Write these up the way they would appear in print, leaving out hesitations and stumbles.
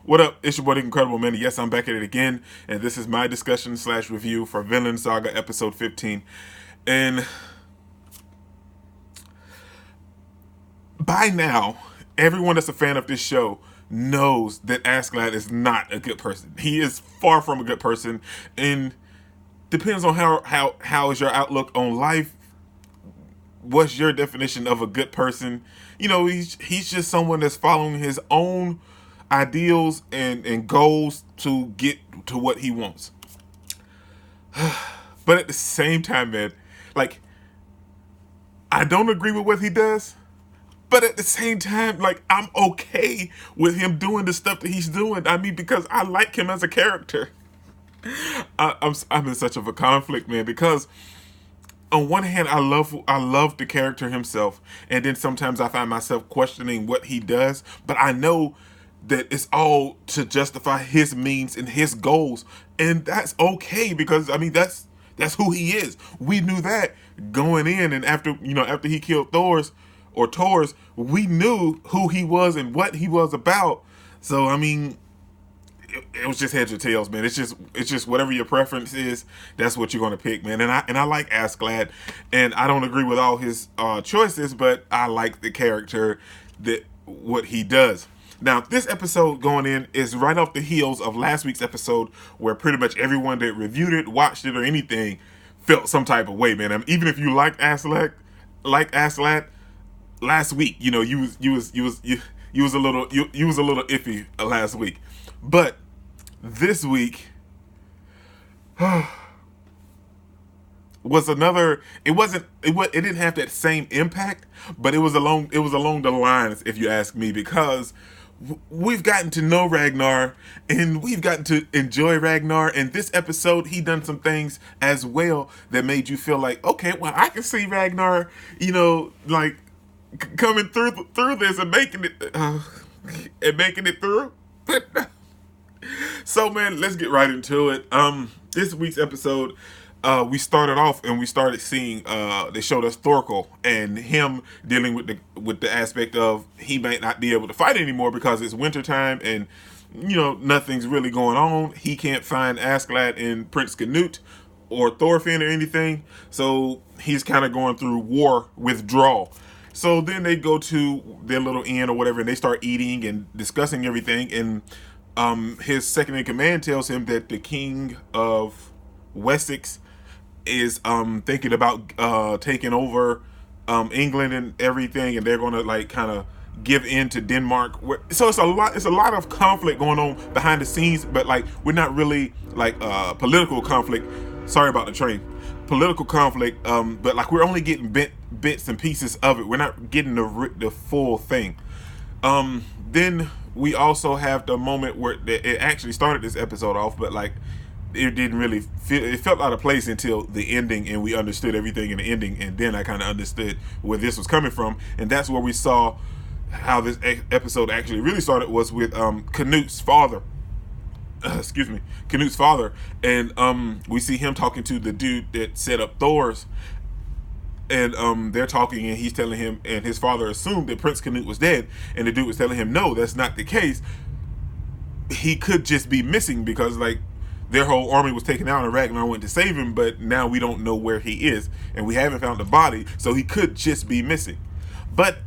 What up? It's your boy, the Incredible Man. Yes, I'm back at it again, and this is my discussion slash review for Vinland Saga episode 15. And by now, everyone that's a fan of this show knows that Askeladd is not a good person. He is far from a good person, and depends on how is your outlook on life. What's your definition of a good person? You know, he's just someone that's following his own ideals and goals to get to what he wants. But at the same time, man, like, I don't agree with what he does, but at the same time, like, I'm okay with him doing the stuff that he's doing. I mean, because I like him as a character. I'm in such of a conflict, man, because on one hand, I love the character himself, and then sometimes I find myself questioning what he does, but I know that it's all to justify his means and his goals, and that's okay because I mean that's who he is. We knew that going in, and after he killed Thor's, we knew who he was and what he was about. So I mean, it was just heads or tails, man. It's just whatever your preference is, that's what you're gonna pick, man. And I like Askeladd, and I don't agree with all his choices, but I like the character, that what he does. Now, this episode going in is right off the heels of last week's episode, where pretty much everyone that reviewed it, watched it, or anything felt some type of way, man. I mean, even if you liked Askeladd, last week, you was a little iffy last week, but this week was another. It didn't have that same impact, but it was along the lines, if you ask me, because we've gotten to know Ragnar and we've gotten to enjoy Ragnar, and this episode he done some things as well that made you feel like, okay, well, I can see Ragnar, like coming through this and making it through. So, man, let's get right into it. This week's episode, we started off and we started seeing. They showed us Thorkel and him dealing with the aspect of he might not be able to fight anymore because it's wintertime and nothing's really going on. He can't find Askeladd in Prince Canute or Thorfinn or anything, so he's kind of going through war withdrawal. So then they go to their little inn or whatever, and they start eating and discussing everything. And his second in command tells him that the king of Wessex is thinking about taking over England and everything, and they're gonna like kind of give in to Denmark. So it's a lot of conflict going on behind the scenes, but like we're not really like political conflict. Sorry about the train. Political conflict, but like we're only getting bits and pieces of it. We're not getting the full thing. Then we also have the moment where it actually started this episode off, but like it didn't really feel, it felt out of place until the ending, and we understood everything in the ending, and then I kind of understood where this was coming from, and that's where we saw how this episode actually really started, was with Canute's father. Canute's father, and we see him talking to the dude that set up Thor's, and they're talking, and he's telling him, and his father assumed that Prince Canute was dead, and the dude was telling him, no, that's not the case. He could just be missing because like their whole army was taken out and Ragnar went to save him, but now we don't know where he is, and we haven't found the body, so he could just be missing. But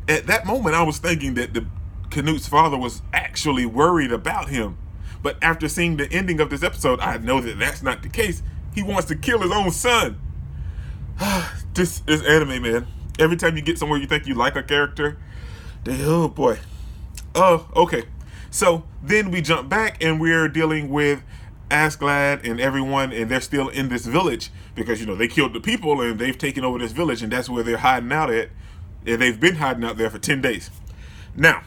at that moment, I was thinking that the Canute's father was actually worried about him. But after seeing the ending of this episode, I know that that's not the case. He wants to kill his own son. This anime, man. Every time you get somewhere you think you like a character, oh boy. Oh, okay. So then we jump back and we're dealing with Askeladd and everyone, and they're still in this village because they killed the people and they've taken over this village, and that's where they're hiding out at. And they've been hiding out there for 10 days. Now,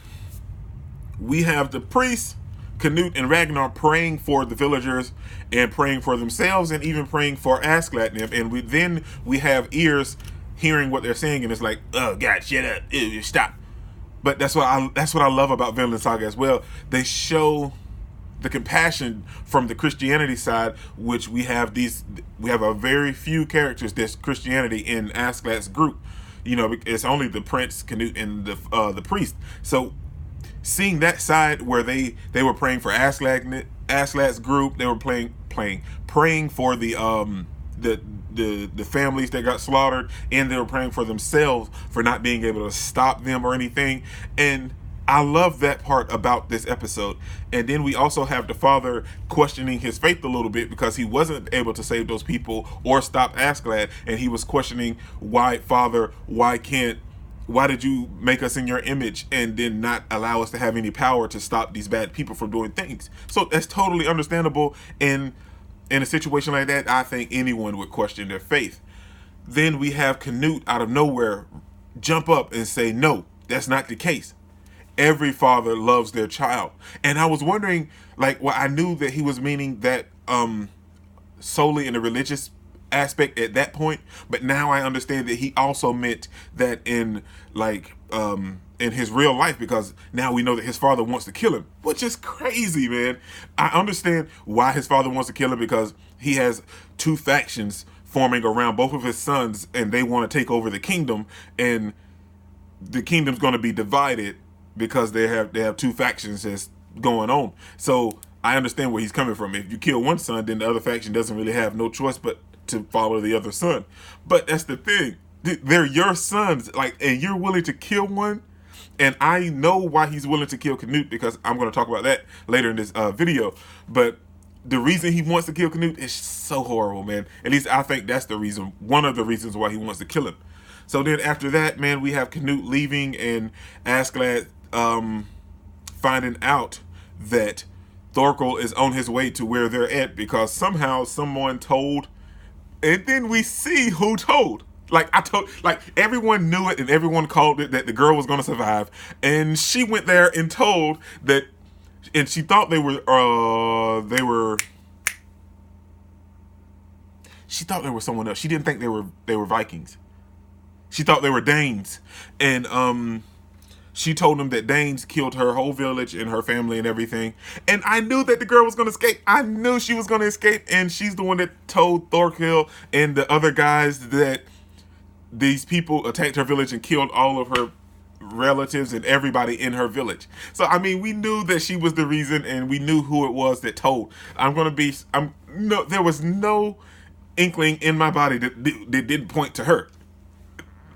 we have the priests, Canute and Ragnar, praying for the villagers and praying for themselves and even praying for Askeladd and them. And we have ears hearing what they're saying, and it's like, oh God, shut up, ew, stop. But that's what I love about Vinland Saga as well. They show the compassion from the Christianity side, which we have a very few characters that's Christianity in Askeladd's group. It's only the prince, Canute, and the priest. So seeing that side where they were praying for Asklad's group, they were praying for the families that got slaughtered, and they were praying for themselves for not being able to stop them or anything. And I love that part about this episode. And then we also have the father questioning his faith a little bit, because he wasn't able to save those people or stop Asklad, and he was questioning, why, Father, why did you make us in your image and then not allow us to have any power to stop these bad people from doing things? So that's totally understandable. And in a situation like that, I think anyone would question their faith. Then we have Canute out of nowhere jump up and say, no, that's not the case. Every father loves their child. And I was wondering, like, well, I knew that he was meaning that solely in the religious aspect at that point, but now I understand that he also meant that in in his real life, because now we know that his father wants to kill him, which is crazy, man. I understand why his father wants to kill him, because he has two factions forming around both of his sons, and they want to take over the kingdom, and the kingdom's going to be divided because they have two factions that's going on. So I understand where he's coming from. If you kill one son, then the other faction doesn't really have no choice but to follow the other son. But that's the thing. They're your sons, and you're willing to kill one. And I know why he's willing to kill Canute, because I'm going to talk about that later in this video. But the reason he wants to kill Canute is so horrible, man. At least I think that's the reason, one of the reasons why he wants to kill him. So then after that, man, we have Canute leaving, and Asklad finding out that Thorkel is on his way to where they're at, because somehow someone told, and then we see who told. Everyone knew it, and everyone called it that the girl was going to survive, and she went there and told that, and she thought she thought they were someone else. She didn't think they were Vikings. She thought they were Danes, and she told him that Danes killed her whole village and her family and everything. And I knew that the girl was going to escape. I knew she was going to escape. And she's the one that told Thorkel and the other guys that these people attacked her village and killed all of her relatives and everybody in her village. So, I mean, we knew that she was the reason, and we knew who it was that told. There was no inkling in my body that didn't point to her.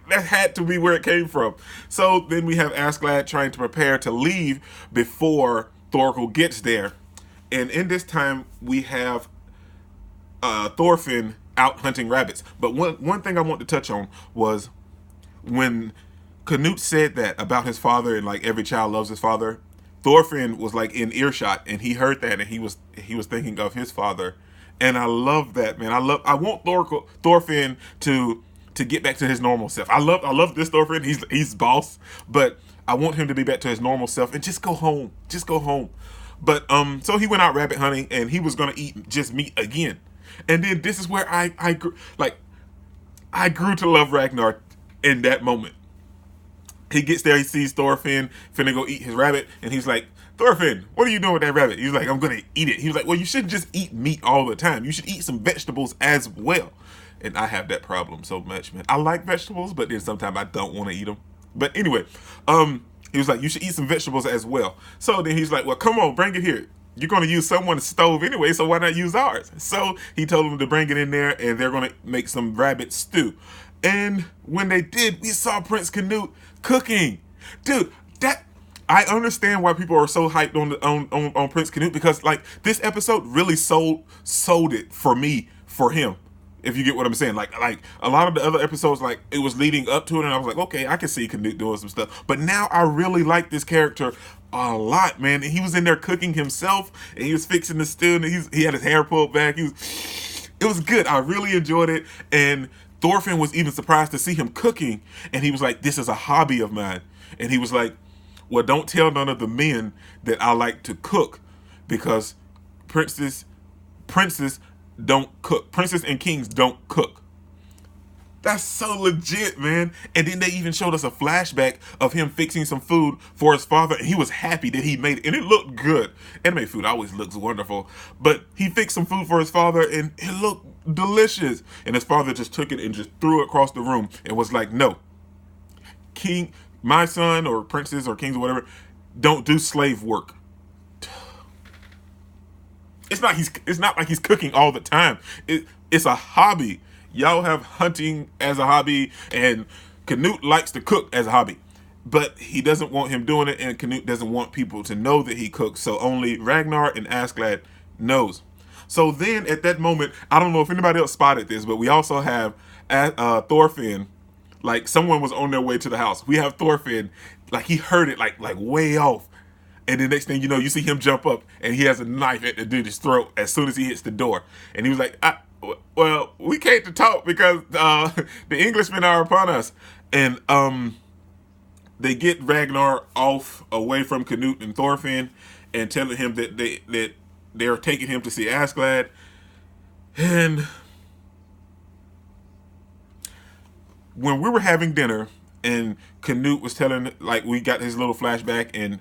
That had to be where it came from. So then we have Asklad trying to prepare to leave before Thorkel gets there. And in this time, we have Thorfinn out hunting rabbits. But one thing I want to touch on was when Canute said that about his father, and like every child loves his father, Thorfinn was like in earshot, and he heard that, and he was thinking of his father. And I love that, man. I want Thorfinn to get back to his normal self. I love this Thorfinn. He's boss, but I want him to be back to his normal self and just go home. Just go home. But so he went out rabbit hunting, and he was gonna eat just meat again. And then this is where I grew to love Ragnar in that moment. He gets there, he sees Thorfinn finna go eat his rabbit, and he's like, Thorfinn, what are you doing with that rabbit? He's like, I'm gonna eat it. He was like, well, you shouldn't just eat meat all the time. You should eat some vegetables as well. And I have that problem so much, man. I like vegetables, but then sometimes I don't want to eat them. But anyway, he was like, you should eat some vegetables as well. So then he's like, well, come on, bring it here. You're going to use someone's stove anyway, so why not use ours? So he told them to bring it in there, and they're going to make some rabbit stew. And when they did, we saw Prince Canute cooking. Dude, I understand why people are so hyped on Prince Canute, because like this episode really sold it for me, for him. If you get what I'm saying. Like a lot of the other episodes, like it was leading up to it, and I was like, okay, I can see Canute doing some stuff. But now I really like this character a lot, man. And he was in there cooking himself, and he was fixing the stew, and he had his hair pulled back. It was good. I really enjoyed it. And Thorfinn was even surprised to see him cooking, and he was like, this is a hobby of mine. And he was like, well, don't tell none of the men that I like to cook, because princes don't cook. Princes and kings don't cook. That's so legit, man. And then they even showed us a flashback of him fixing some food for his father, and he was happy that he made it, and it looked good. Anime food always looks wonderful, but he fixed some food for his father, and it looked delicious. And his father just took it and just threw it across the room and was like, no, king, my son, or princes or kings or whatever, don't do slave work. It's not like he's cooking all the time. It's a hobby. Y'all have hunting as a hobby, and Canute likes to cook as a hobby. But he doesn't want him doing it, and Canute doesn't want people to know that he cooks. So only Ragnar and Askeladd knows. So then at that moment, I don't know if anybody else spotted this, but we also have Thorfinn. Like someone was on their way to the house. We have Thorfinn, like he heard it like way off. And the next thing you know, you see him jump up and he has a knife at the dude's throat as soon as he hits the door. And he was like, well, we can't to talk because the Englishmen are upon us. And they get Ragnar off away from Canute and Thorfinn and telling him that they're taking him to see Askeladd. And when we were having dinner and Canute was telling, like, we got his little flashback, and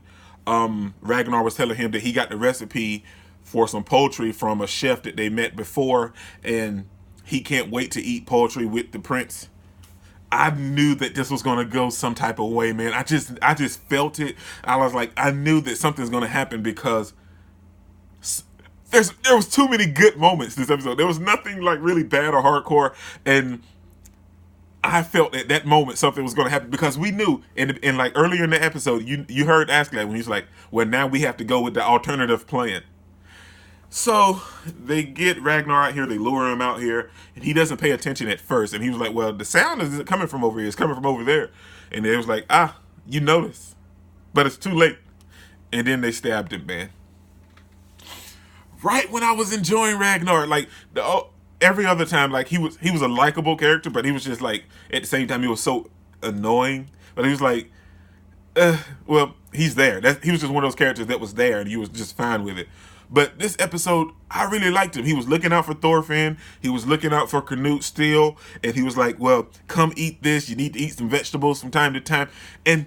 Ragnar was telling him that he got the recipe for some poultry from a chef that they met before, and he can't wait to eat poultry with the prince. I knew that this was gonna go some type of way, man. I just felt it. I was like, I knew that something's gonna happen because there was too many good moments this episode. There was nothing like really bad or hardcore, and I felt at that moment something was going to happen because we knew in like earlier in the episode, you heard Askeladd when he's like, well, now we have to go with the alternative plan. So they get Ragnar out here, they lure him out here, and he doesn't pay attention at first. And he was like, well, the sound isn't coming from over here, it's coming from over there. And they was like, you notice, but it's too late. And then they stabbed him, man. Right when I was enjoying Ragnar, like every other time, like he was a likable character, but he was just like, at the same time, he was so annoying. But he was like, well, he's there. He was just one of those characters that was there, and he was just fine with it. But this episode, I really liked him. He was looking out for Thorfinn. He was looking out for Canute still. And he was like, well, come eat this. You need to eat some vegetables from time to time. And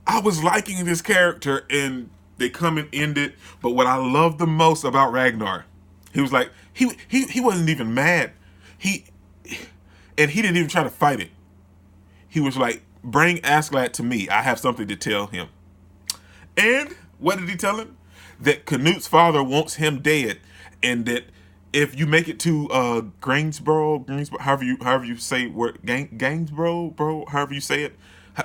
I was liking this character, and they come and end it. But what I love the most about Ragnar, he was like, he wasn't even mad. He didn't even try to fight it. He was like, bring Askeladd to me. I have something to tell him. And what did he tell him? That Canute's father wants him dead, and that if you make it to Gainsborough, however you say where Gainsborough, bro, however you say it,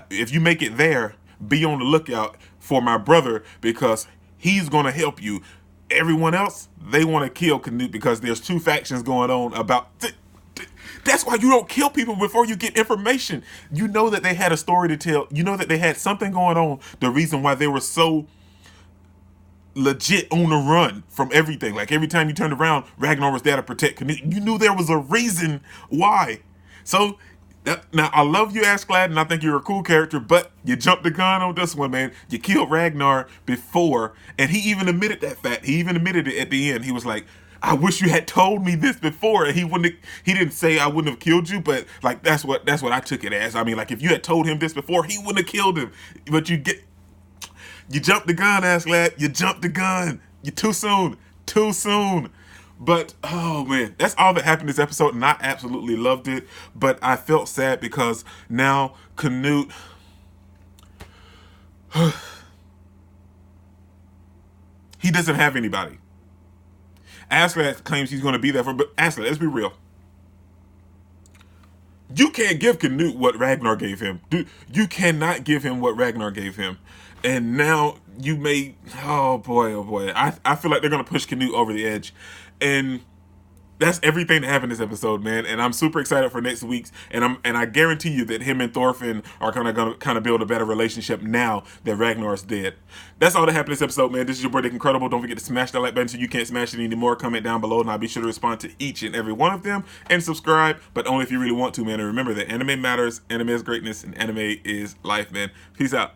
if you make it there, be on the lookout for my brother because he's gonna help you. Everyone else, they want to kill Canute because there's two factions going on about. That's why you don't kill people before you get information. You know that they had a story to tell. You know that they had something going on. The reason why they were so legit on the run from everything. Like every time you turned around, Ragnar was there to protect Canute. You knew there was a reason why. So now I love you, Askeladd, and I think you're a cool character, but you jumped the gun on this one, man. You killed Ragnar before, and he even admitted that fact. He even admitted it at the end. He was like, I wish you had told me this before. And he didn't say I wouldn't have killed you, but like that's what I took it as. I mean, like if you had told him this before, he wouldn't have killed him. But you jumped the gun, Askeladd. You jumped the gun. You too soon. Too soon. But, oh man, that's all that happened this episode, and I absolutely loved it. But I felt sad because now Canute, he doesn't have anybody. Askeladd claims he's going to be there for, but Askeladd, let's be real. You can't give Canute what Ragnar gave him. Dude, you cannot give him what Ragnar gave him. And now you may, oh boy. I feel like they're going to push Canute over the edge. And that's everything that happened this episode, man. And I'm super excited for next week's. And I guarantee you that him and Thorfinn are going to build a better relationship now that Ragnar's dead. That's all that happened this episode, man. This is your boy Dick Incredible. Don't forget to smash that like button so you can't smash it anymore. Comment down below, and I'll be sure to respond to each and every one of them. And subscribe, but only if you really want to, man. And remember that anime matters, anime is greatness, and anime is life, man. Peace out.